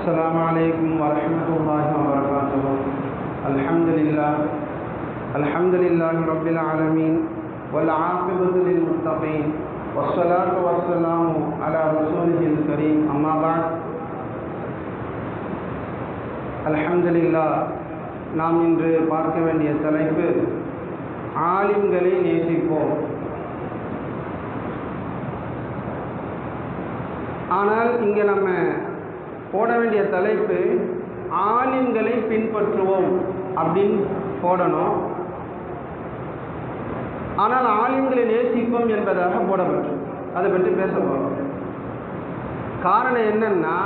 السلام عليكم ورحمة الله وبركاته. الحمد لله رب العالمين والعاقبة للمتقين والصلاة والسلام على رسوله الكريم. أما بعد. அல்ஹம்துலில்லாஹ். நாம் இன்று பார்க்க வேண்டிய தலைப்பு ஆலிம்களை நேசிப்போம். ஆனால் இங்கே நம்ம போட வேண்டிய தலைப்பு ஆலிம்களை பின்பற்றுவோம் அப்படின்னு போடணும். ஆனால் ஆலிம்களை நேசிப்போம் என்பதாக போடப்பட்டு அதை பற்றி பேச போகிறோம். காரணம் என்னன்னா,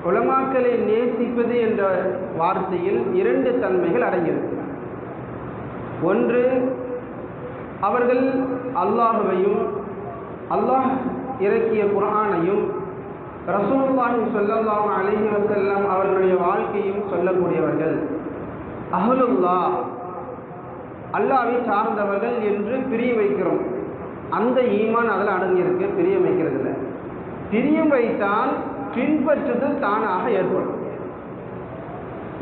உலமாக்களை நேசிப்பது என்ற வார்த்தையில் இரண்டு தன்மைகள் அடங்கியிருக்கு. ஒன்று, அவர்கள் அல்லாஹுவையும் அல்லாஹ் இறக்கிய குர்ஆனையும் ரசூலுல்லாஹி ஸல்லல்லாஹு அலைஹி வஸல்லம் அவர்களுடைய வாழ்க்கையும் சொல்லக்கூடியவர்கள். அஹ்லுல்லாஹ், அல்லாஹ்வை சார்ந்தவர்கள் என்று பிரிய வைக்கிறோம். அந்த ஈமான் அதில் அடங்கியிருக்கு. பிரிய வைக்கிறதில்ல. பிரியம் வைத்தால் பின்பற்றுதல் தானாக ஏற்படும்.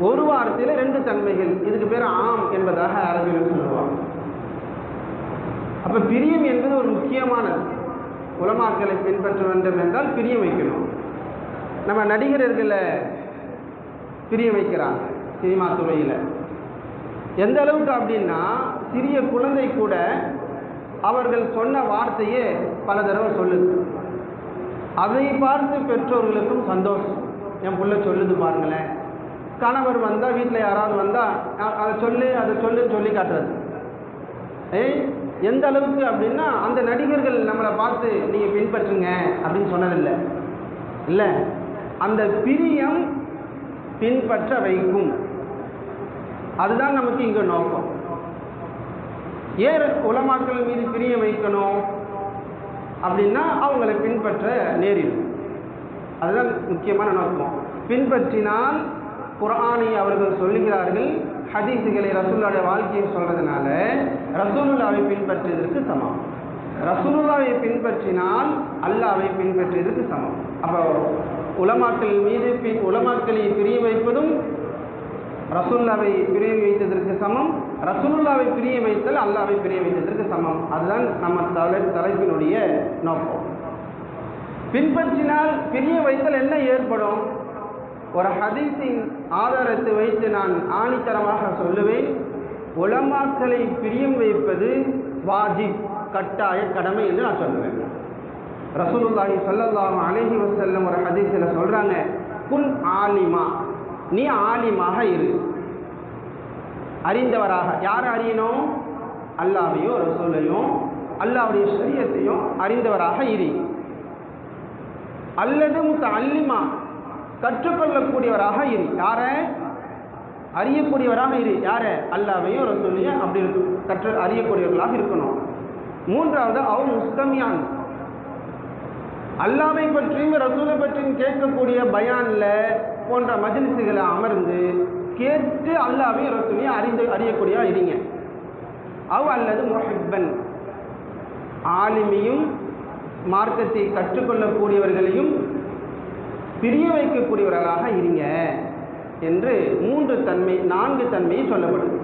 ஒரு வார்த்தையில் ரெண்டு தன்மைகள். இதுக்கு பேர் ஆம் என்பதாக அரபியில் சொல்லுவாங்க. அப்போ பிரியம் என்பது ஒரு முக்கியமானது. உலமாக்களை பின்பற்ற வேண்டும் என்றால் பிரிய வைக்கணும். நம்ம நடிகர்களை பிரிய வைக்கிறாங்க சினிமா துறையில். எந்த அளவுக்கு அப்படின்னா, சிறிய குழந்தை கூட அவர்கள் சொன்ன வார்த்தையே பல தடவை சொல்லுது. அதை பார்த்து பெற்றோர்களுக்கும் சந்தோஷம். என் பிள்ளை சொல்லுது பாருங்களேன். கணவர் வந்தால், வீட்டில் யாராவது வந்தால் அதை சொல்லுன்னு சொல்லி காட்டுறது. எந்த அளவுக்கு அப்படின்னா, அந்த நடிகர்கள் நம்மளை பார்த்து நீங்கள் பின்பற்றுங்க அப்படின்னு சொன்னதில்லை. இல்லை, அந்த பிரியம் பின்பற்ற வைக்கும். அதுதான் நமக்கு இங்கே நோக்கம். ஏன் உலமாக்கள் மீது பிரியம் வைக்கணும் அப்படின்னா, அவங்களை பின்பற்ற நேரிடும். அதுதான் முக்கியமான நோக்கம். பின்பற்றினால் குர்ஆனை அவர்கள் சொல்லுகிறார்கள், ஹதீஸுகளை ரசூலுல்லாஹ்வுடைய வாழ்க்கையை சொல்றதுனால ரசூலுல்லாஹ்வை பின்பற்றியதற்கு சமம். ரசூலுல்லாஹ்வை பின்பற்றினால் அல்லாஹ்வை பின்பற்றியதற்கு சமம். அப்போ உலமாக்கள் மீது உலமாக்களை பிரிய வைப்பதும் ரசூலுல்லாஹ்வை பிரிய வைத்ததற்கு சமம். ரசூலுல்லாஹ்வை பிரிய வைத்தல் அல்லாஹ்வை பிரிய வைத்ததற்கு சமம். அதுதான் நம்ம தலைப்பினுடைய நோக்கம். பின்பற்றினால் பிரிய வைத்தல் என்ன ஏற்படும்? ஒரு ஹதீஸின் ஆதாரத்தை வைத்து நான் ஆணித்தரமாக சொல்லுவேன், உலமாக்களை பிரியம் வைப்பது வாஜிப், கட்டாய கடமை என்று நான் சொல்லுவேன். ரசூலுல்லாஹி ஸல்லல்லாஹு அலைஹி வஸல்லம் ஒரு ஹதீஸில் சொல்கிறாங்க, குன் ஆலிமா, நீ ஆலிமாக இரு, அறிந்தவராக. யார் அறியணும்? அல்லாஹ்வையும் ரசூலையும் அல்லாஹ்வுடைய ஷரியத்தையும் அறிந்தவராக இரு. அல்லது முத்தஅல்லிமா, கற்றுக்கொள்ளக்கூடியவராக இரு. யார? அறியக்கூடியவராக இரு. யார? அல்லாஹ்வையும் ரசூலையும் அப்படி அறியக்கூடியவர்களாக இருக்கணும். மூன்றாவது, அவ் முஸ்தமியான், அல்லாஹ்வை பற்றியும் ரசூலை பற்றியும் கேட்கக்கூடிய பயான்ல போன்ற மஜ்லிஸ்களை அமர்ந்து கேட்டு அல்லாஹ்வையும் ரசூலையும் அறியக்கூடிய இருங்க. அவ் அல்லது முஹிப்பன், ஆலிமையும் மார்க்கத்தை கற்றுக்கொள்ளக்கூடியவர்களையும் பிரிய வைக்கக்கூடியவர்களாக இருங்க என்று நான்கு தன்மையை சொல்லப்படுது.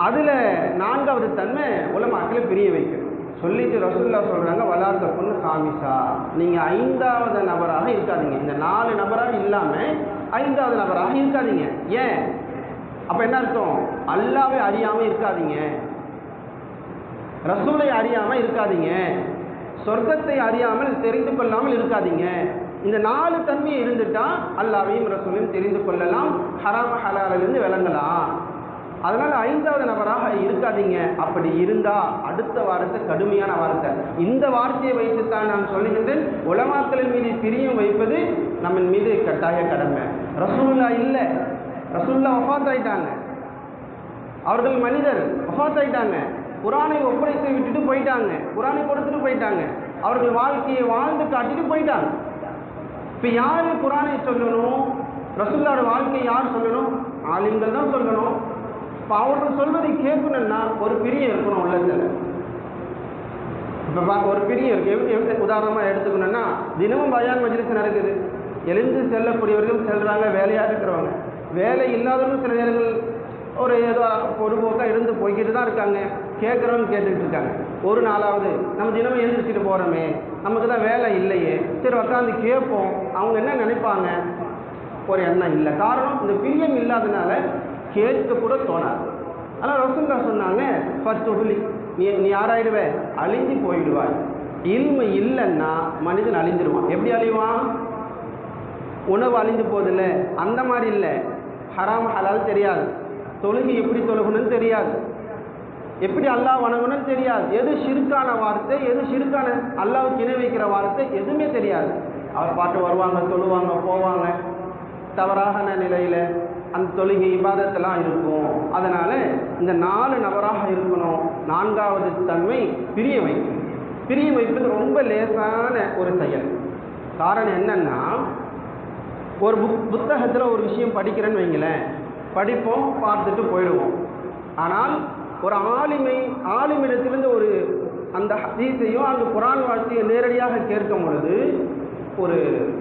அதில் நான்காவது தன்மை உலமாக்களை பிரிய வைக்கணும். சொல்லிட்டு ரசூலுல்லாஹ் சொல்கிறாங்க, வலாத்த பொண்ணு காமிசா, நீங்கள் ஐந்தாவது நபராக இருக்காதீங்க. இந்த 4 நபராக இல்லாமல் 5வது நபராக இருக்காதீங்க. ஏன்? அப்போ என்ன அர்த்தம்? அல்லாஹ்வை அறியாமல் இருக்காதீங்க, ரசூலை அறியாமல் இருக்காதீங்க, சொர்க்கத்தை அறியாமல் தெரிந்து கொள்ளாமல் இருக்காதீங்க. இந்த 4 தன்மையை இருந்துட்டா அல்லாஹ்வையும் ரசூலையும் தெரிந்து கொள்ளலாம், ஹராம் ஹலாலிலிருந்து விளங்கலாம். அதனால் 5வது நபராக இருக்காதீங்க. அப்படி இருந்தால் அடுத்த வார்த்தை கடுமையான வார்த்தை. இந்த வார்த்தையை வைத்துத்தான் நான் சொல்லுகின்றேன், உலமாக்களின் மீது பிரியம் வைப்பது நம்ம மீது கட்டாய கடமை. ரசூலுல்லாஹ் இல்லை, ரசூலுல்லாஹ் வஃபாத் ஆயிட்டாங்க. அவர்கள் மனிதர், வஃபாத் ஆயிட்டாங்க. குர்ஆனை ஒப்படைத்து விட்டுட்டு போயிட்டாங்க, குர்ஆனை கொடுத்துட்டு போயிட்டாங்க. அவர்கள் வாழ்க்கையை வாழ்ந்து காட்டிட்டு போயிட்டாங்க. இப்போ யார் குர்ஆனை சொல்லணும்? ரசூலுல்லாஹ்வோட வாழ்க்கையை யார் சொல்லணும்? ஆலிம்கள் தான் சொல்லணும். இப்போ அவர்கள் சொல்வதை கேட்கணும்னா ஒரு பிரியம் இருக்கணும் உள்ளத்தில். இப்போ ஒரு பிரியம் இருக்குது. உதாரணமாக எடுத்துக்கணும்னா, தினமும் பயான் மஜ்லிஸ் நடக்குது. எழுந்து செல்லக்கூடியவர்கள் செல்கிறாங்க, வேலையாக இருக்கிறவங்க. வேலை இல்லாதவங்க சில நேரங்கள் ஒரு ஏதோ பொதுபோக்காக இருந்து போய்கிட்டு தான் இருக்காங்க. கேட்குறவங்க கேட்டுக்கிட்டு இருக்காங்க. ஒரு நாளாவது நம்ம தினமும் எழுந்திரிச்சிட்டு போகிறோமே, நமக்கு தான் வேலை இல்லையே, சரி உட்காந்து கேட்போம், அவங்க என்ன நினைப்பாங்க, ஒரு எண்ணம் இல்லை. காரணம் இந்த பிரியம் இல்லாதனால கேட்க கூட தோணாது. ஆனால் ரசூலுல்லாஹ் சொன்னாங்க, ஃபத்துஹுலி, நீ யாராயிடுவே, அழிஞ்சு போயிடுவாய். இல்மு இல்லைன்னா மனிதன் அழிஞ்சிருவான். எப்படி அழிவான்? உணவு அழிஞ்சு போதில்ல, அந்த மாதிரி இல்லை. ஹராம் ஹலால் தெரியாது, தொழுகை எப்படி தொழுகணும்னு தெரியாது, எப்படி அல்லாஹ் வணங்கணும்னு தெரியாது, எது ஷிர்கான வார்த்தை, எது ஷிர்கான அல்லாஹ்வுக்கு இணை வைக்கிற வார்த்தை எதுவுமே தெரியாது. அவர் பாட்டு வருவாங்க, தொழுவாங்க, போவாங்க, தவறான நிலையில் அந்த தொழுகை இபாதத்தெல்லாம் இருக்கும். அதனால் இந்த 4 நபராக இருக்கணும். 4வது தன்மை பிரிய வைக்கும். பிரிய வைப்பது ரொம்ப லேசான ஒரு செயல். காரணம் என்னன்னா, ஒரு புத்தகத்தில் ஒரு விஷயம் படிக்கிறேன்னு வைங்களேன், படிப்போம், பார்த்துட்டு போயிடுவோம். ஆனால் ஒரு ஆலிமிடத்திலிருந்து ஒரு அந்த ஹதீஸையும் அந்த குர்ஆன் வார்த்தையை நேரடியாக கேட்கும் பொழுது ஒரு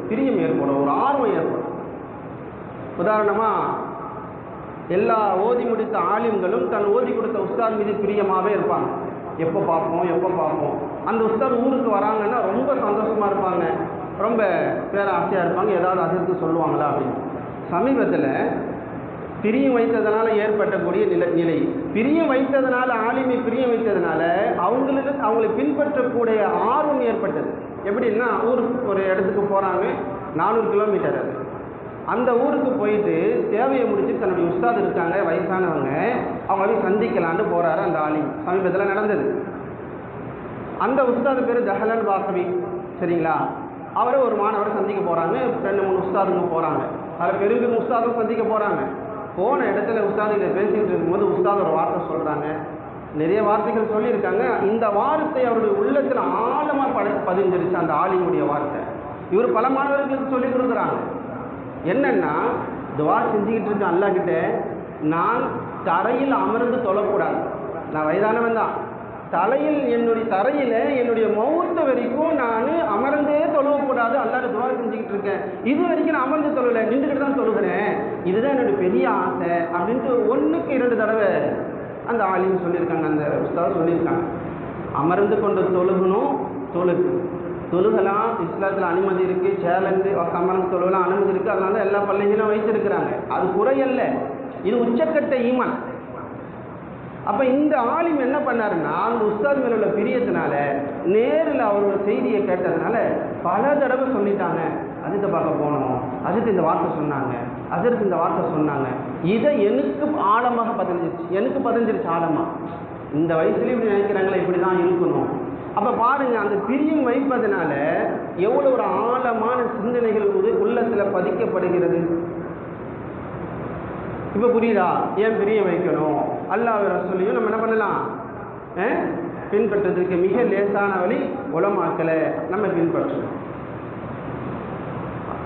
பிரியம் ஏற்படும், ஒரு ஆர்வம் ஏற்படும். உதாரணமாக எல்லா ஓதி முடித்த ஆலிம்களும் தன் ஓதி கொடுத்த உஸ்தாத் மீது பிரியமாகவே இருப்பாங்க. எப்போ பார்ப்போம். அந்த உஸ்தாத் ஊருக்கு வராங்கன்னா ரொம்ப சந்தோஷமாக இருப்பாங்க, ரொம்ப பேராசையாக இருப்பாங்க, ஏதாவது அதிர்த்து சொல்லுவாங்களா அப்படின்னு. சமீபத்தில் பிரியம் வைத்ததுனால ஏற்பட்டக்கூடிய நிலை பிரியம் வைத்ததுனால, ஆலிமை பிரியம் வைத்ததுனால அவங்களை பின்பற்றக்கூடிய ஆர்வம் ஏற்பட்டது. எப்படின்னா, ஒரு இடத்துக்கு போகிறாங்க, 400 கிலோமீட்டர். அது அந்த ஊருக்கு போயிட்டு தேவையை முடிச்சு தன்னுடைய உஸ்தாத் இருக்காங்க, வயசானவங்க, அவங்க போய் சந்திக்கலான்னு போகிறாரு அந்த ஆலிம். சமீபத்தில் நடந்தது. அந்த உஸ்தாது பேர் ஜஹலல் பாக்கவி, சரிங்களா? அவரை ஒரு மாணவரை சந்திக்க போகிறாங்க. 2-3 உஸ்தாதுங்க போகிறாங்க. அதில் பெரிய உஸ்தாதும் சந்திக்க போகிறாங்க. போன இடத்துல உஸ்தாதிகிட்ட பேசிகிட்டு இருக்கும்போது உஸ்தாத் ஒரு வார்த்தை சொல்கிறாங்க. நிறைய வார்த்தைகள் சொல்லியிருக்காங்க. இந்த வார்த்தை அவருடைய உள்ளத்தில் ஆழமாக பதிஞ்சிருச்சு, அந்த ஆலிமுடைய வார்த்தை. இவர் பல மாணவர்களுக்கு சொல்லிக் கொடுக்குறாங்க. என்னன்னா, துவா செஞ்சுக்கிட்டு இருக்கேன் அல்லாஹ்கிட்ட, நான் தரையில் அமர்ந்து தொழக்கூடாது. நான் வயதானவன் தான். தரையில் என்னுடைய மௌத்து வரைக்கும் நான் அமர்ந்தே தொழக்கூடாது, அல்லாஹ்ட்ட துவா செஞ்சுக்கிட்டு இருக்கேன். இது வரைக்கும் நான் அமர்ந்து தொழலை, நின்றுக்கிட்டு தான் தொழுகிறேன். இதுதான் என்னுடைய பெரிய ஆசை அப்படின்ட்டு 1க்கு 2 தடவை அந்த ஆலிம் சொல்லியிருக்காங்க, அந்த உஸ்தாத் சொல்லியிருக்காங்க. அமர்ந்து கொண்டு தொழுகணும், தொழுகலாம் இஸ்லாத்தில் அனுமதி இருக்குது. சேலஞ்சு அமர்ந்து தொழுகலாம் அனுமதி இருக்குது. அதனால எல்லா பள்ளிகளும் வைத்திருக்கிறாங்க. அது குறையல்ல, இது உச்சக்கட்ட ஈமான். அப்போ இந்த ஆலிம் என்ன பண்ணாருன்னா, அந்த உஸ்தாத் மேல உள்ள பிரியத்தினால நேரில் அவரோட செய்தியை கேட்டதுனால பல தடவை சொல்லிட்டாங்க, அஜித்தை பார்க்க போனோம், அஜித் இந்த வார்த்தை சொன்னாங்க, அஜித் இந்த வார்த்தை சொன்னாங்க. இதை எனக்கு ஆழமாக பதிஞ்சிருச்சு ஆழமாக. இந்த வயசுலேயும் இப்படி நினைக்கிறாங்களே, இப்படி தான் இருக்கணும். அப்போ பாருங்கள், அந்த பிரியம் வைப்பதனால எவ்வளோ ஒரு ஆழமான சிந்தனைகள் உள்ளத்தில் பதிக்கப்படுகிறது. இப்போ புரியுதா ஏன் பிரியம் வைக்கணும்? அல்லாஹ் ரசூலையும் நம்ம என்ன பண்ணலாம், பின்பற்றதுக்கு மிக லேசான வழி உலமாக்களை நம்ம பின்பற்றணும்.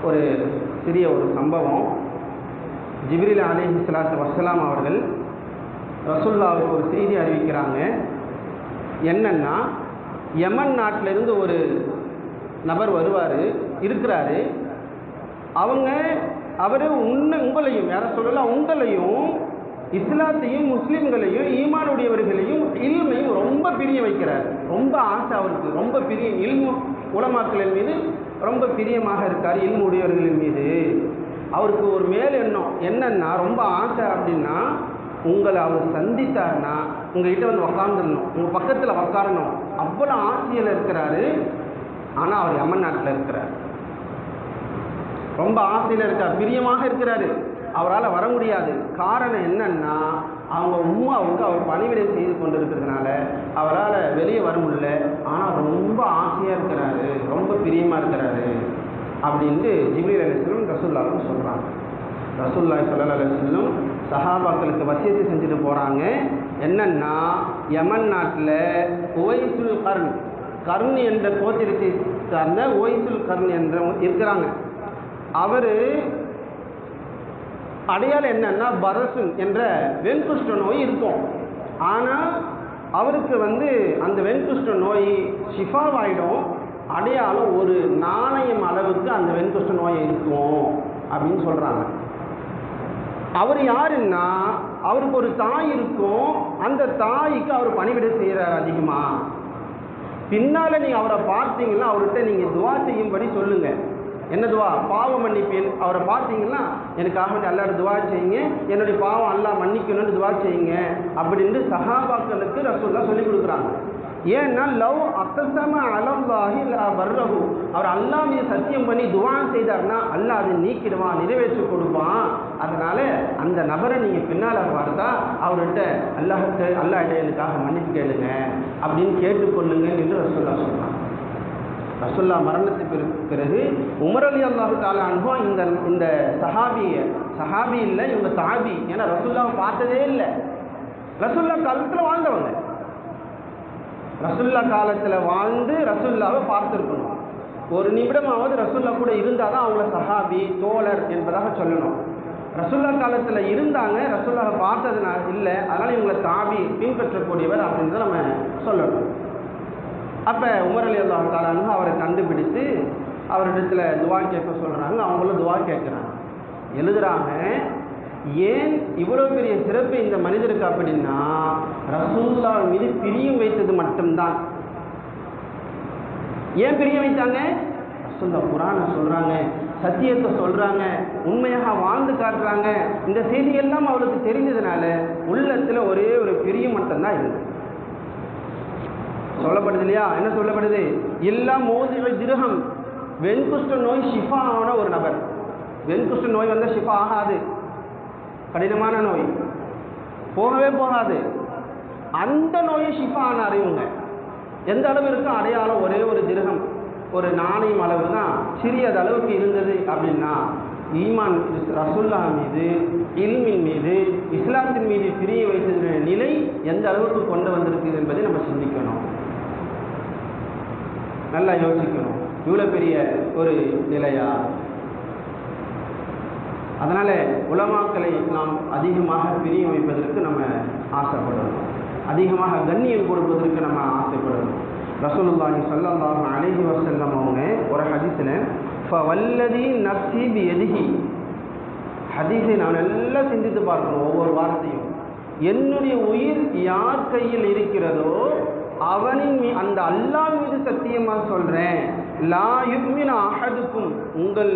ஒரு சிறிய ஒரு சம்பவம். ஜிப்ரீல் அலைஹிஸ்ஸலாத்து வஸ்ஸலாம் அவர்கள் ரசூலுல்லாஹ்வுக்கு ஒரு செய்தி அறிவிக்கிறாங்க. என்னன்னா, யமன் நாட்டிலிருந்து ஒரு நபர் இருக்கிறாரு. அவர் உங்களையும், யாரை சொல்லலாம், உங்களையும் இஸ்லாத்தையும் முஸ்லீம்களையும் ஈமானுடையவர்களையும் இல்மையும் ரொம்ப பிரிய வைக்கிறார். ரொம்ப ஆசை அவருக்கு, ரொம்ப பிரியம். இல்மு உலமாக்களின் மீது ரொம்ப பிரியமாக இருக்கார், இல்மு உடையவர்களின் மீது. அவருக்கு ஒரு மேல் எண்ணம் என்னன்னா, ரொம்ப ஆசை அப்படின்னா, உங்களை அவர் சந்தித்தார்னா உங்கள்கிட்ட வந்து உக்காந்துடணும், உங்கள் பக்கத்தில் உக்காரணும். அவ்வளோ ஆசையில் இருக்கிறாரு. ஆனால் அவர் யமன் நாட்டில் இருக்கிறார். ரொம்ப ஆசையில் இருக்கார், பிரியமாக இருக்கிறாரு. அவரால் வர முடியாது. காரணம் என்னன்னா, அவங்க உம்மாவுக்கு அவர் பணிவிடை செய்து கொண்டு இருக்கிறதுனால அவரால் வெளியே வர முடியல. ஆனால் ரொம்ப ஆசையாக இருக்கிறாரு, ரொம்ப பிரியமாக இருக்கிறாரு அப்படின்ட்டு ஜிப்ரீல் அலைஹிஸ்ஸலாம் ரசூலுல்லாஹ்வுக்கு சொல்கிறாங்க. ரசூலுல்லாஹி ஸல்லல்லாஹு அலைஹி வஸல்லம் சஹாபாக்களுக்கு வசியத்து செஞ்சுட்டு போகிறாங்க. என்னன்னா, யமன் நாட்டில் உவைசுல் கர்ன் என்ற கோத்திரத்தை சார்ந்த உவைசுல் கர்ன் என்ற இருக்கிறாங்க. அவர் அடையாளம் என்னன்னா, பரசுன் என்ற வெண்குஷ்ட நோய் இருக்கும். ஆனால் அவருக்கு அந்த வெண்குஷ்ட நோய் ஷிஃபாவாயிடும். அடையாளம் ஒரு நாணயம் அளவுக்கு அந்த வெண்குஷ்ட நோய் இருக்கும் அப்படின்னு சொல்கிறாங்க. அவர் யாருன்னா, அவருக்கு ஒரு தாய் இருக்கும், அந்த தாய்க்கு அவர் பணிவிடை செய்கிறார் அதிகமாக. பின்னால் நீங்கள் அவரை பார்த்தீங்கன்னா அவர்கிட்ட நீங்கள் துவா செய்யும்படி சொல்லுங்கள். என்ன துவா? பாவ மன்னிப்பேன். அவரை பார்த்தீங்கன்னா எனக்காக அல்லாஹ் துவா செய்யுங்க, என்னுடைய பாவம் அல்லாஹ் மன்னிக்கணும்னு துவா செய்யுங்க அப்படின்ட்டு சஹாபாக்களுக்கு ரசூலுல்லாஹ் சொல்லிக் கொடுக்குறாங்க. ஏன்னா லவ் அக்ஸம அலல்லாஹி லா பர்ரஹு, அவர் அல்லாஹ் மீது சத்தியம் பண்ணி துவா செய்தார்னா அல்லாஹ் அதை நீக்கிடுவான், நிறைவேற்றி கொடுப்பான். அதனால அந்த நபரை நீங்கள் பின்னால் பார்த்தா அவர்கிட்ட அல்லாஹ்கிட்ட எனக்காக மன்னிப்பு கேளுங்க அப்படின்னு கேட்டுக்கொள்ளுங்க என்று ரசூலுல்லாஹ் சொல்கிறாங்க. ரசூலுல்லாஹ் மரணத்துக்கு பிறகு உமர் ரலியல்லாஹு தஆலா அன்ஹு இந்த சஹாபி இல்லை, இவங்க தாபி. ஏன்னா ரசூலுல்லாஹ் பார்த்ததே இல்லை. ரசூலுல்லாஹ் காலத்தில் வாழ்ந்தவங்க, ரசூலுல்லாஹ் காலத்தில் வாழ்ந்து ரசூலுல்லாவை பார்த்துருக்கணும். ஒரு நிமிடமாவது ரசூலுல்லாஹ் கூட இருந்தால் தான் அவங்கள சஹாபி தோழர் என்பதாக சொல்லணும். ரசூலுல்லாஹ் காலத்தில் இருந்தாங்க, ரசூலுல்லாஹை பார்த்ததுனால இல்லை, அதனால் இவங்களை தாபி பின்பற்றக்கூடியவர் அப்படின்றத நம்ம சொல்லணும். அப்போ உமர் ரலியல்லாஹு தஆலா அன்ஹு அவரை கண்டுபிடித்து அவரிடத்துல துவா கேட்க சொல்கிறாங்க. அவங்களும் துவா கேட்குறாங்க, எழுதுகிறாங்க. ஏன் இவ்வளோ பெரிய சிறப்பு இந்த மனிதருக்கு அப்படின்னா, ரசூலுல்லாஹ் மீது பிரியம் வைத்தது மட்டும்தான். ஏன் பிரியம் வைத்தாங்க? ரசூலுல்லாஹ் குர்ஆனை சொல்கிறாங்க, சத்தியத்தை சொல்கிறாங்க, உண்மையாக வாழ்ந்து காட்டுறாங்க. இந்த செய்தியெல்லாம் அவளுக்கு தெரிஞ்சதுனால உள்ளத்தில் ஒரே ஒரு பிரியம் மட்டும்தான் இருந்தது. சொல்லப்படுது இல்லையா? என்ன சொல்லப்படுது? எல்லாம் மோதிவ திரகம், வெண்குஷ்ட நோய் ஷிஃபா ஆன ஒரு நபர். வெண்குஷ்ட நோய் வந்தால் ஷிஃபா ஆகாது, கடினமான நோய், போகவே போகாது. அந்த நோயை ஷிஃபா ஆனார் இவங்க. எந்த அளவு இருக்கும்? அடையாளம் ஒரே ஒரு திரகம், ஒரு நாணயம் அளவு தான், சிறியது அளவுக்கு இருந்தது. அப்படின்னா ஈமான் ரசூலுல்லாஹ் மீது, இல்மின் மீது, இஸ்லாத்தின் மீது பிரிய வைத்தது நிலை எந்த அளவுக்கு கொண்டு வந்திருக்கு என்பதை நம்ம சிந்திக்கணும், நல்லா யோசிக்கணும். இவ்வளோ பெரிய ஒரு நிலையா? அதனால் உலமாக்களை நாம் அதிகமாக பிரிய வைப்பதற்கு நம்ம ஆசைப்படணும், அதிகமாக கண்ணியம் கொடுப்பதற்கு நம்ம ஆசைப்படணும். ரசூலுல்லாஹி ஸல்லல்லாஹு அலைஹி வஸல்லம் அவங்க ஒரு ஹதீஸில் ஃபவல்லதி நஃப்ஸி பியதிஹி, ஹதீஸை நான் நல்லா சிந்தித்து பார்க்கணும் ஒவ்வொரு வார்த்தையும். என்னுடைய உயிர் யார் கையில் இருக்கிறதோ அவனின் அந்த அல்லாஹ் மீது சத்தியமாக சொல்கிறேன், லா யுக்மினு அஹதுக்கும், உங்கள்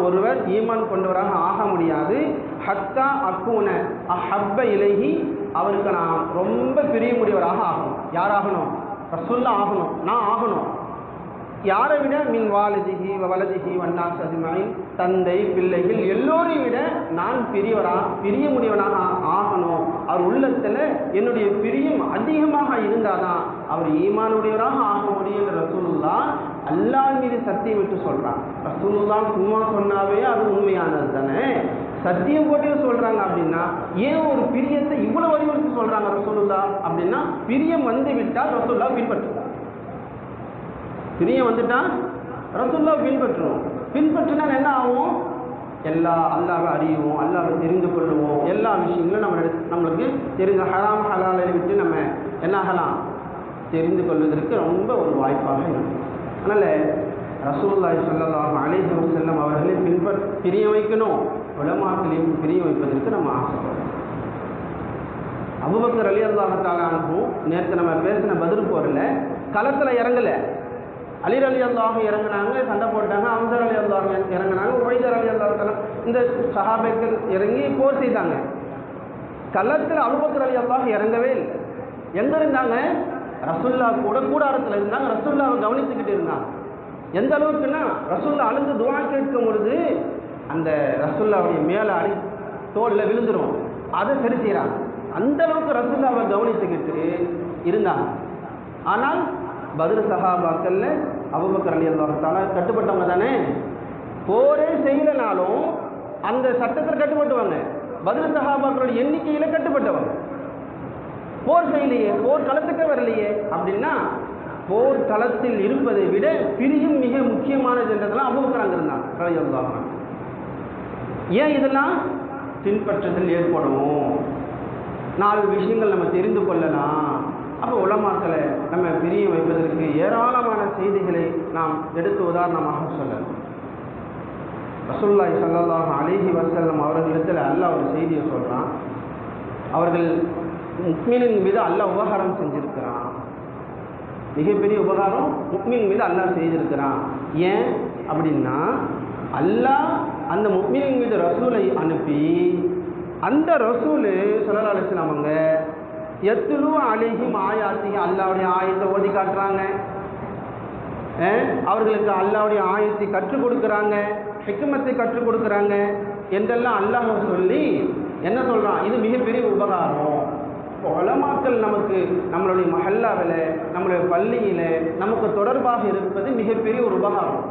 ஒருவர் ஈமான் கொண்டவராக ஆக முடியாது, ஹத்தா அக்கூன அஹப்ப இலைஹி, அவருக்கு நான் ரொம்ப பிரியமுடியவராக ஆகணும். யாராகணும்? ரசூலுல்லாஹ் ஆகணும், நான் ஆகணும். யாரை விட? மின் வாலிதிஹி வலதிஹி வன்னாஸ் அஜ்மஈன், தந்தை பிள்ளைகள் எல்லோரையும் விட நான் பிரிய முடியவனாக ஆகணும். அவர் உள்ளத்தில் என்னுடைய பிரியம் அதிகமாக இருந்தால் தான் அவர் ஈமானுடையவராக ஆக முடியும். ரசூலுல்லாஹ் அல்லாஹ் மீது சத்தியம் விட்டு சொல்கிறான். ரசூலுல்லாஹ் சும்மா சொன்னாவே அது உண்மையானது தானே, சத்தியம் போட்டு சொல்கிறாங்க. அப்படின்னா ஏன் ஒரு பிரியத்தை இவ்வளோ வலியுறுத்தி சொல்கிறாங்க ரசூலுல்லாஹ்? அப்படின்னா பிரியம் வந்து விட்டால் ரசூலுல்லாஹ் பின்பற்றுவார். பிரியம் வந்துட்டால் ரசூலுல்லாஹ் பின்பற்றுவோம். பின்பற்றினா என்ன ஆகும்? அல்லாஹ்வை அறியுவோம், அல்லாஹ்வை தெரிந்து கொள்ளுவோம். எல்லா விஷயங்களும் நம்மளுக்கு தெரிஞ்ச ஹராம் ஹலாலை விட்டு நம்ம என்ன ஆகலாம்? தெரிந்து கொள்வதற்கு ரொம்ப ஒரு வாய்ப்பாக இருக்கும். அதனால் ரசூலுல்லாஹி ஸல்லல்லாஹு அலைஹி வஸல்லம் அவர்களை பிரிய வைக்கணும், உலமாக்களையும் பிரிய வைப்பதற்கு நம்ம ஆசைப்படுறோம். அபூபக்கர் ரலியல்லாஹு தஆலா அன்ஹு நேற்று நம்ம பேசின பத்ர் போரில் களத்தில் இறங்கலை. அலி ரலியல்லாஹு இறங்கினாங்க, சண்டை போட்டாங்க. ஹம்ஸா ரலியல்லாஹு இறங்கினாங்க, உபைதா ரலியல்லாஹு தஆலா இந்த சஹாபாக்கள் இறங்கி போர் செய்தாங்க. களத்தில் அபூபக்கர் ரலியல்லாஹு இறங்கவே இல்லை. எங்கே இருந்தாங்க? ரசூலுல்லாஹ் கூட கூடாரத்தில் இருந்தாங்க, ரசூலுல்லாஹை கவனித்துக்கிட்டு இருந்தாங்க. எந்த அளவுக்குன்னா ரசூலுல்லாஹ் அழுந்து துஆ கேட்கும் பொழுது அந்த ரசூலுல்லாஹுடைய மேலே தோளில் விழுந்துடும், அதை சரி செய்கிறாங்க. அந்த அளவுக்கு ரசூலுல்லாஹை கவனித்துக்கிட்டு இருந்தாங்க. ஆனால் பத்ர் சஹாபாக்கள்ல அபூபக்கர் ரலியல்லாஹு தஆலா கட்டுப்பட்டவங்க தானே, போரே செய்யலனாலும் அந்த சட்டத்தில் கட்டுப்பட்டுவாங்க. பத்ர் சஹாபாக்களுடைய எண்ணிக்கையில் கட்டுப்பட்டவங்க. போர் செய்யலையே, போர் களத்துக்கு வரலையே அப்படின்னா போர் களத்தில் இருப்பதை விட பிரியும் மிக முக்கியமானது என்றதெல்லாம் அபூபக்கர் அங்கே இருந்தாங்க ரலியல்லாஹு அன்ஹு. ஏன் இதெல்லாம் பின்பற்றுதல் ஏற்படும்? 4 விஷயங்கள் நம்ம தெரிந்து கொள்ளலாம். அப்போ உலமாக்களை நம்ம பிரிய வைப்பதற்கு ஏராளமான செய்திகளை நாம் எடுத்து உதாரணமாக சொல்லலாம். ரசூலுல்லாஹி ஸல்லல்லாஹு அலைஹி வஸல்லம் அவர்களிடத்தில் அல்லாஹ் ஒரு செய்தியை சொல்கிறான். அவர்கள் முக்மினின் மீது அல்லாஹ் உபகாரம் செஞ்சிருக்கிறான். மிகப்பெரிய உபகாரம் முக்மின் மீது அல்லாஹ் செய்திருக்கிறான். ஏன் அப்படின்னா அல்லாஹ் அந்த முக்மினின் மீது ரசூலை அனுப்பி அந்த ரசூல் ஸல்லல்லாஹு அலைஹி வஸல்லம் அவங்க யத்லு அலைஹிம் ஆயாத்திஹி அல்லாஹ்வுடைய ஆயத்தை ஓதி காட்டுறாங்க. அவர்களுக்கு அல்லாஹ்வுடைய ஆயத்தை கற்றுக் கொடுக்குறாங்க, ஹிக்மத்தை கற்றுக் கொடுக்குறாங்க என்றெல்லாம் அல்லாஹ் சொல்லி என்ன சொல்கிறான், இது மிகப்பெரிய உபகாரம். உலமாக்கள் நமக்கு நம்மளுடைய மஹல்லாவில் நம்மளுடைய பள்ளியில் நமக்கு தொடர்பாக இருப்பது மிகப்பெரிய ஒரு உபகாரம்.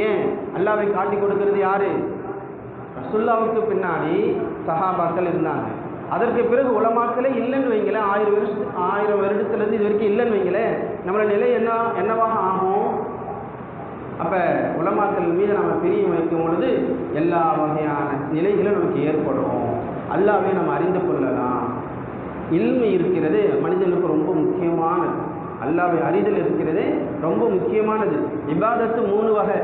ஏன் அல்லாஹ்வை காட்டி கொடுக்கறது யாரு? ரசூலுல்லாஹ்வுக்கு பின்னாடி சஹாபாக்கள் இருந்தாங்க. அதற்கு பிறகு உலமாக்களே இல்லைன்னு வைங்களேன், 1000 வருடத்துலேருந்து இது வரைக்கும் இல்லைன்னு வைங்களேன், நம்மளோட நிலை என்னவாக ஆகும்? அப்போ உலமாக்கள் மீது நம்ம பிரியம் வைக்கும் பொழுது எல்லா வகையான நிலைகளும் நமக்கு ஏற்படும். அல்லாஹ்வை நம்ம அறிந்து கொள்ளலாம். இல்மு இருக்கிறது மனிதனுக்கு ரொம்ப முக்கியமானது. அல்லாஹ்வை அறிதல் இருக்கிறது ரொம்ப முக்கியமானது. இபாதத்து 3 வகை.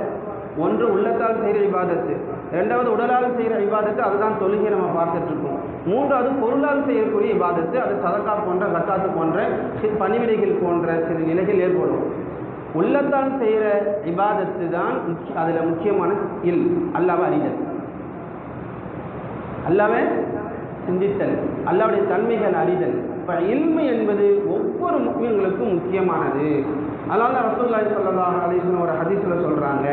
ஒன்று உள்ளத்தால் செய்கிற இபாதத்து, ரெண்டாவது உடலால் செய்கிற இபாதத்து, அதுதான் தொழுகை நம்ம பார்த்துட்ருக்கோம். மூன்றாவது பொருளால் செய்யக்கூடிய இபாதத்து, அது சதக்கா போன்ற கத்தாத்து போன்ற பணிவிடைகள் போன்ற சில நிலைகள் ஏற்படும். உள்ளத்தால் செய்கிற இபாதத்து தான் அதில் முக்கியமான அல்லாஹ்வை அறிதல், அல்லாஹ்வை சிந்தித்தல், அல்லாஹ்வுடைய தன்மைகள் அறிதல். இப்போ இல்மு என்பது ஒவ்வொரு முஸ்லிம்களுக்கும் முக்கியமானது. அதனால ரசூலுல்லாஹி ஸல்லல்லாஹு அலைஹி வஸல்லம் ஒரு ஹதீஸில் சொல்கிறாங்க,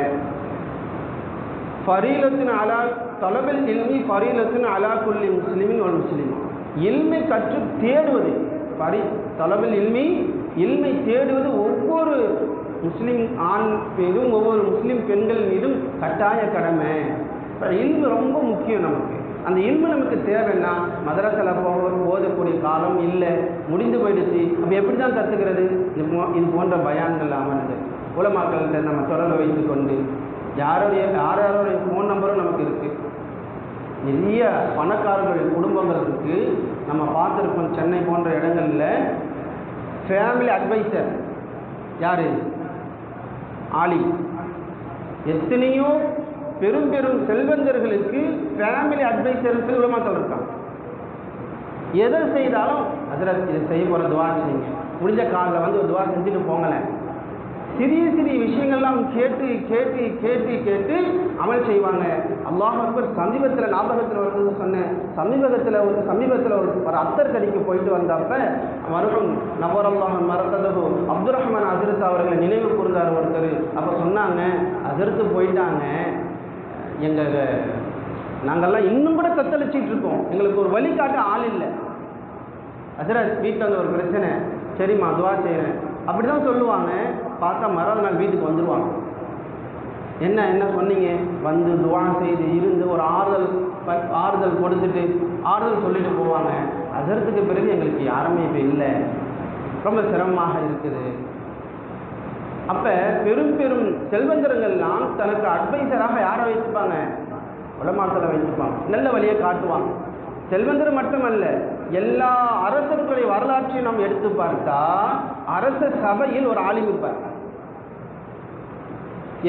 ஃபரீலத்துன் அலா தலபில் இல்மி ஃபரீலத்துன் அலா குல்லி முஸ்லிமின் ஒரு முஸ்லிம். இல்மை கற்று தேடுவது தலபில் இல்மி, இல்மை தேடுவது ஒவ்வொரு முஸ்லீம் ஆண் மீதும் ஒவ்வொரு முஸ்லீம் பெண்கள் மீதும் கட்டாய கடமை. இப்போ இல்மு ரொம்ப முக்கியம் நமக்கு. அந்த இல்மு நமக்கு தேவைன்னா மதரசாவில் ஓதக்கூடிய காலம் இல்லை, முடிந்து போயிடுச்சு. அப்போ எப்படி தான் கற்றுக்கிறது? இது போன்ற பயான்கள் அமர்ந்து உலமாக்கள்கிட்ட நம்ம தொடர்பு வைத்து கொண்டு யாரோடைய ஃபோன் நம்பரும் நமக்கு இருக்குது. நிறைய பணக்காரர்களுடைய குடும்பங்கள் இருக்குது. நம்ம பார்த்துருப்போம் சென்னை போன்ற இடங்களில் ஃபேமிலி அட்வைசர் யார்? ஆலி. எத்தனையோ பெரும் பெரும் செல்வந்தர்களுக்கு ஃபேமிலி அட்வைசருக்கு உலமாக்கள் இருக்காங்க. எதை செய்தாலும் அதில் இதை செய்ய போகிற துவா செய்யுங்க, முடிஞ்ச காலில் வந்து ஒரு துவா செஞ்சுட்டு போங்களேன். சிறிய சிறிய விஷயங்கள்லாம் கேட்டு கேட்டு கேட்டு கேட்டு அமல் செய்வாங்க. அல்லாஹ் அக்பர். சமீபத்தில் ஞாபகத்தில் வருது சொன்னேன், சமீபத்தில் ஒரு அத்தர் கடிக்கு போயிட்டு வந்தப்ப மருகம் நபரல்லாஹ் மரத்ததோ அப்துல் ரஹ்மான் அஜரத் அவர்களை நினைவு கூர்ந்தார் ஒருத்தர். அப்போ சொன்னாங்க, அஜரத்து போயிட்டாங்க, நாங்கள்லாம் இன்னும் கூட தத்தளிச்சிட்டு இருக்கோம், எங்களுக்கு ஒரு வழிகாட்ட ஆள் இல்லை. அஜரத் வீட்டில் வந்து ஒரு பிரச்சனை, சரிம்மா துவா செய்கிறேன் அப்படி தான் சொல்லுவாங்க. பார்த்தா மறுநாள் நாள் வீட்டுக்கு வந்துடுவாங்க. என்ன சொன்னீங்க? வந்து துவா செய்து இருந்து ஒரு ஆறுதல் கொடுத்துட்டு ஆறுதல் சொல்லிட்டு போவாங்க. அதற்கு பிறகு எங்களுக்கு யாருமே இப்போ இல்லை, ரொம்ப சிரமமாக இருக்குது. அப்போ பெரும் பெரும் செல்வந்தர்கள்லாம் தனக்கு அட்வைசராக யாரை வைத்துப்பாங்க? உலமாக்களை வைத்துப்பாங்க. நல்ல வழியை காட்டுவாங்க. செல்வந்தர் மட்டுமல்ல, எல்லா அரசர்களுடைய வரலாற்றையும் நாம் எடுத்து பார்த்தா அரச சபையில் ஒரு ஆலிம் இருப்பார்.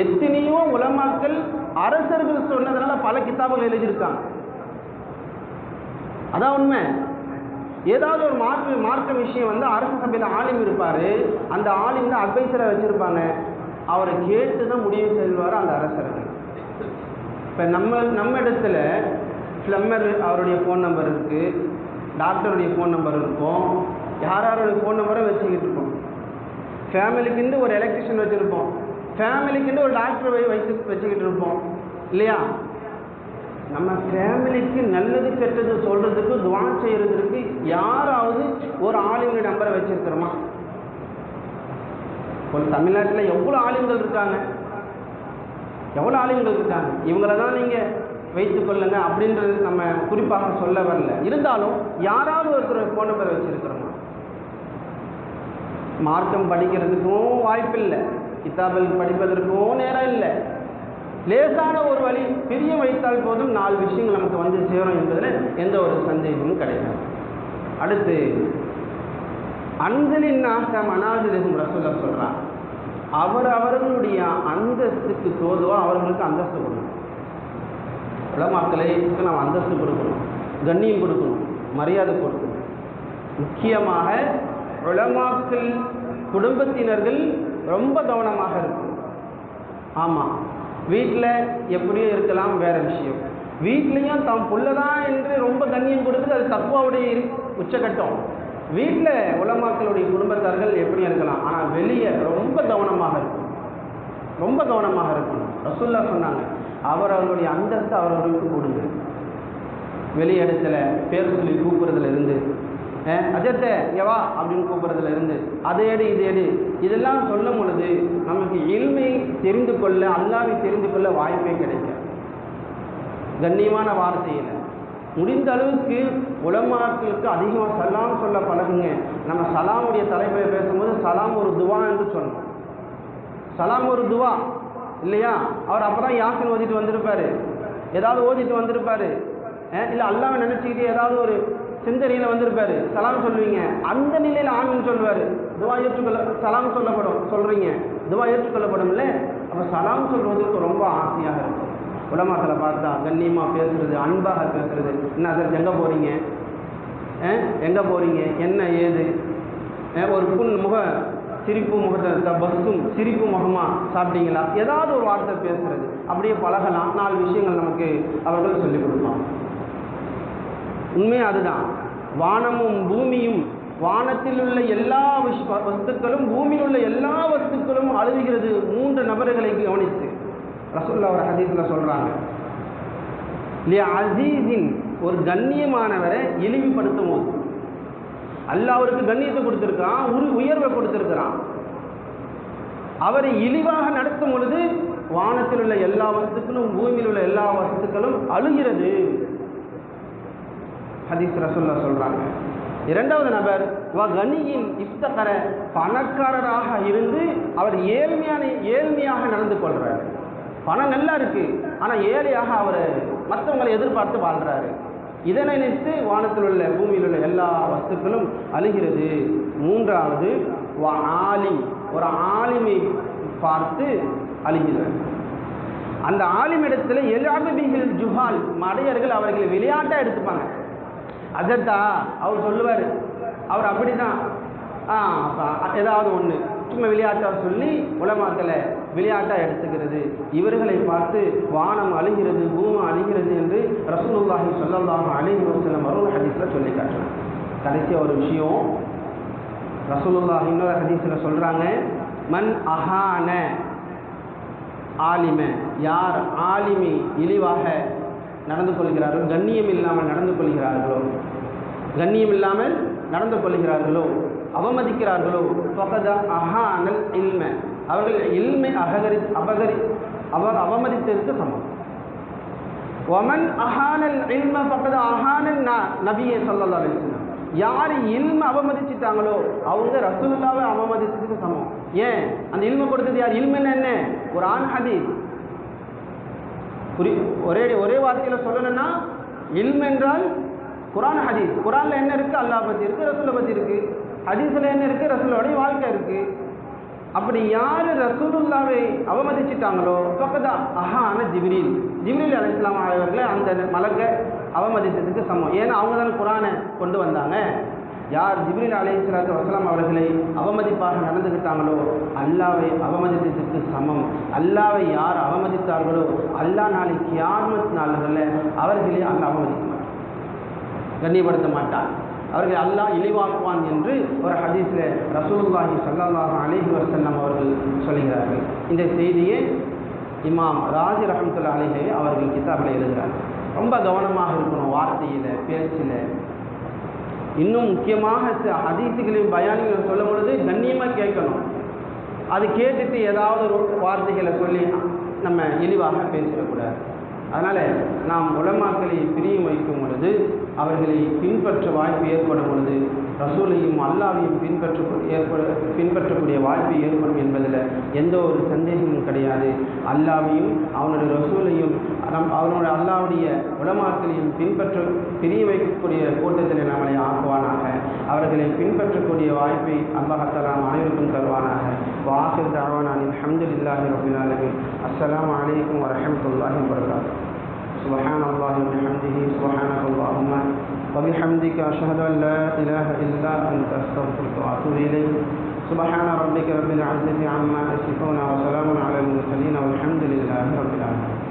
எத்தனையோ உலமாக்கள் அரசர்கள் சொன்னதுனால பல கிதாபுகள் எழுதியிருக்காங்க. அதான் உண்மை. ஏதாவது ஒரு மார்க்க விஷயம் வந்து அரச சபையில் ஆலிம் இருப்பார். அந்த ஆலிம் தான் அட்வைசரை வச்சுருப்பாங்க. அவரை கேட்டு தான் முடிவு செய்வார் அந்த அரசர்கள். இப்போ நம்ம இடத்துல ஃப்ளம்மர் அவருடைய ஃபோன் நம்பர் இருக்குது, டாக்டருடைய ஃபோன் நம்பர் இருக்கும், யாரோடைய ஃபோன் நம்பரை வச்சுக்கிட்டு இருப்போம். ஃபேமிலிக்குன்னு ஒரு எலக்ட்ரிஷியன் வச்சுருப்போம், ஃபேமிலிக்குன்னு ஒரு டாக்டர் வச்சுக்கிட்டு இருப்போம் இல்லையா? நம்ம ஃபேமிலிக்கு நல்லது கெட்டது சொல்கிறதுக்கு துவா செய்கிறதுக்கு யாராவது ஒரு ஆலிமுடைய நம்பரை வச்சுருக்கிறோமா? ஒரு தமிழ்நாட்டில் எவ்வளோ ஆலிம்கள் இருக்காங்க, இவங்கள தான் நீங்கள் வைத்து கொள்ளுங்க அப்படின்றது நம்ம குறிப்பாக சொல்ல வரல. இருந்தாலும் யாராவது ஒருத்தர் ஃபோன் நம்பரை வச்சுருக்கிறோமா? மார்க்கம் படிக்கிறதுக்கும் வாய்ப்பில்லை, கிதாபில் படிப்பதற்கும் நேரம் இல்லை. லேசான ஒரு வழி பிரிய வைத்தால் போதும் 4 விஷயங்கள் நமக்கு வந்து சேரும் என்பதில் எந்த ஒரு சந்தேகமும் கிடையாது. அடுத்து அன்சலின் நாக மனாசிலும் ரசூல்லா சொல்கிறான், அவர்களுடைய அந்தஸ்துக்கு தோதுவா அவர்களுக்கு அந்தஸ்து கொடுக்கணும். உலமாக்களுக்கு நாம் அந்தஸ்து கொடுக்கணும், கண்ணியம் கொடுக்கணும், மரியாதை கொடுக்கணும். முக்கியமாக உலமாக்கள் குடும்பத்தினர்கள் ரொம்ப கவனமாக இருக்கணும். ஆமாம், வீட்டில் எப்படியோ இருக்கலாம், வேற விஷயம். வீட்லேயும் தாம் புள்ளதான் என்று ரொம்ப கண்ணியம் கொடுக்குது, அது தக்குவாவுடைய உச்சகட்டம். வீட்டில் உலமாக்களுடைய குடும்பத்தார்கள் எப்படி இருக்கலாம், ஆனால் வெளியே ரொம்ப கவனமாக இருக்கணும், ரொம்ப கவனமாக இருக்கணும். ரசூல்லா சொன்னாங்க, அவர்களுடைய அந்தஸ்து அவர்களுக்கு கொடுங்க. வெளி இடத்துல பேர் சொல்லி கூப்பிட்றதுல இருந்து, அஜத்தை எவா அப்படின்னு கூப்பிட்றதுல இருந்து, அதை எடு இது எடு, இதெல்லாம் சொல்லும் பொழுது நமக்கு இல்மை தெரிந்து கொள்ள, அல்லாஹ்வை தெரிந்து கொள்ள வாய்ப்பே கிடைக்கும். கண்ணியமான வார்த்தையில் முடிந்த அளவுக்கு உலமாக்களுக்கு அதிகமாக சலாம் சொல்ல பழகுங்க. நம்ம சலாமுடைய தலைப்பை பேசும்போது சலாம் ஒரு துவா என்று சொன்னோம். சலாம் ஒரு துவா இல்லையா? அவர் அப்போ தான் யாசின் ஓதிட்டு வந்திருப்பார், ஏதாவது ஓதிட்டு வந்திருப்பார், இல்லை அல்லாஹ்வை நினச்சிக்கிட்டு ஏதாவது ஒரு சிந்தனையில் வந்திருப்பார், சலாம் சொல்லுவீங்க. அந்த நிலையில் ஆமின்னு சொல்லுவார், துவா ஏற்றுக்கொள்ள சலாம் சொல்கிறீங்க, துவா ஏற்றுக்கொள்ளப்படும் இல்லை. அப்போ சலாம் சொல்வதற்கு ரொம்ப ஆசையாக இருக்கும். உலமாக்களை பார்த்தா கண்ணியமாக பேசுகிறது, அன்பாக பேசுகிறது. என்ன சார் எங்கே போகிறீங்க, எங்கே போகிறீங்க, என்ன ஏது, ஒரு சிரிப்பு முகத்தை பஸ்ஸும் சிரிப்பு முகமாக சாப்பிட்டீங்களா, ஏதாவது ஒரு வார்த்தை பேசுகிறது. அப்படியே பழகலாம், 4 விஷயங்கள் நமக்கு அவர்கள் சொல்லிக் கொடுப்பாங்க. உண்மையாக அதுதான். வானமும் பூமியும், வானத்தில் உள்ள எல்லா வஸ்துக்களும் பூமியில் உள்ள எல்லா வஸ்துக்களும் அழுகிறது 3 நபர்களை கவனித்து. ரசூலுல்லாஹ் ஒரு ஹதீஸில் சொல்கிறாங்க, இல்லையா, அசீஸின் ஒரு கண்ணியமானவரை இழிவுபடுத்தும் போது, அல்லாஹ் அவருக்கு கண்ணியத்தை கொடுத்துருக்கிறான், உயர்வை கொடுத்துருக்கிறான். அவரை இழிவாக நடத்தும் பொழுது வானத்தில் உள்ள எல்லா வஸ்துக்களும் பூமியில் உள்ள எல்லா வஸ்துக்களும் அழுகிறது. ஹதீஸ் ரசூலுல்லாஹ் சொல்கிறாங்க. 2வது நபர் கனியின் இஃப்தகர, பணக்காரராக இருந்து அவர் ஏழ்மையாக நடந்து கொள்கிறார். பணம் நல்லா இருக்கு, ஆனால் ஏழையாக அவர் மற்றவங்களை எதிர்பார்த்து வாழ்கிறாரு. இதை நினைத்து வானத்தில் உள்ள பூமியில் உள்ள எல்லா வஸ்துக்களும் அழுகிறது. 3வது ஆலிம், ஒரு ஆலிமை பார்த்து அழுகிறார். அந்த ஆலிமிடத்தில் எலாபிபிகள் ஜுஹால், மடையர்கள் அவர்களை விளையாட்டாக எடுத்துப்பாங்க. அஜத்தா அவர் சொல்லுவார், அவர் அப்படி தான் ஏதாவது ஒன்று சும்மா விளையாட்டாக சொல்லி உலமாக்களை விளையாட்டாக எடுத்துக்கிறது. இவர்களை பார்த்து வானம் அழுகிறது, பூமி அழுகிறது என்று ரசூலுல்லாஹி ஸல்லல்லாஹு அலைஹி வஸல்லம் மறுபடியும் ஹதீஸில் சொல்லி காட்டுறாங்க. கடைசியாக ஒரு விஷயம் ரசூலுல்லாஹி இன்னொரு ஹதீஸில் சொல்கிறாங்க, மன் அஹான ஆலிம, யார் ஆலிமை இழிவாக நடந்து கொள்கிறார்களோ, கண்ணியம் இல்லாமல் நடந்து கொள்கிறார்களோ, அவமதிக்கிறார்களோ, ஃபகத அஹானல் இல்ம, அவர்கள் இல்மை அவமதித்ததற்கு சமம். வமன் அஹானல் இல்ம ஃபகத அஹானன் நபியே ஸல்லல்லாஹு அலைஹி வஸல்லம், யார் இல்ம அவமதிச்சிட்டாங்களோ அவங்க ரசூலுல்லாஹ்வை அவமதித்ததுக்கு சமம். ஏன் அந்த இல்ம கொடுத்தது யார்? இல்மன்னு என்ன? குர்ஆன் ஹதீஸ். ஒரே வார்த்தையில் சொல்லணும்னா இல்ம் என்றால் குர்ஆன் ஹதீஸ். குர்ஆனில் என்ன இருக்குது? அல்லாஹ் பற்றி இருக்குது, ரசூலை பற்றி இருக்குது. ஹதீஸில் என்ன இருக்குது? ரசூலுடைய வாழ்க்கை இருக்குது. அப்படி யார் ரசூலுல்லாஹ்வை அவமதிச்சிட்டாங்களோ ஃபகதா அஹான ஜிப்ரீல் அலைஹிஸ்ஸலாம் அவர்களை அந்த மலக்கை அவமதித்ததுக்கு சமம். ஏன்னா அவங்க தான் குர்ஆனை கொண்டு வந்தாங்க. யார் ஜிப்ரீல் அலைஹிஸ்ஸலாத்து வஸலாம் அவர்களை அவமதிப்பாக நடந்துக்கிட்டாங்களோ அல்லாஹ்வை அவமதித்ததுக்கு சமம். அல்லாஹ்வை யார் அவமதித்தார்களோ அல்லாஹ் நாளை கியாமத் நாள்களில் அவர்களை அல்லாஹ் அவமதிக்க மாட்டான், கண்ணியப்படுத்த மாட்டான், அவர்களை அல்லாஹ் இழிவாக்குவான் என்று ஒரு ஹதீஸில் ரசூலுல்லாஹி ஸல்லல்லாஹு அலைஹி வஸல்லம் அவர்கள் சொல்கிறார்கள். இந்த செய்தியை இமாம் ராஜி ரஹ்மத்துல்லாஹி அலைஹி அவர்கள் கிதாபில் எழுதுகிறார். ரொம்ப கவனமாக இருக்கணும் வார்த்தையில், பேச்சில். இன்னும் முக்கியமாக ஹதீஸுகளையும் பயானிகளையும் சொல்லும் பொழுது கண்ணியமாக கேட்கணும். அது கேட்டுட்டு ஏதாவது ஒரு வார்த்தைகளை சொல்லி நம்ம இழிவாக பேசிடக்கூடாது. அதனால் நாம் உலமாக்களை பிரியம் வைக்கும் பொழுது, அவர்களை பின்பற்ற வாய்ப்பு ஏற்படும் பொழுது ரசூலையும் அல்லாஹ்வையும் பின்பற்றக்கூடிய வாய்ப்பு ஏற்படும் என்பதில் எந்த ஒரு சந்தேகமும் கிடையாது. அல்லாஹ்வையும் அவனுடைய ரசூலையும் அவனுடைய அல்லாவுடைய உலமாக்களையும் பிரிய வைக்கக்கூடிய கூட்டத்தில் நம்மளை ஆக்குவானாக. அவர்களை பின்பற்றக்கூடிய வாய்ப்பை அல்லாஹ் தஆலா அனைவருக்கும் தருவானாக. வாஹிர் தஅவானா அல்ஹம்துலில்லாஹி ரப்பில் ஆலமீன். அஸ்ஸலாமு அலைக்கும் வரஹ்மத்துல்லாஹி வபரகாத்துஹு. சுப்ஹானல்லாஹி வபிஹம்திஹி சுப்ஹானல்லாஹும்ம وبحمدك أشهد أن لا إله إلا أنت أستغفرك وأتوب إليك. سبحان ربك رب العزة عما يصفون وسلام على المرسلين والحمد لله رب العالمين.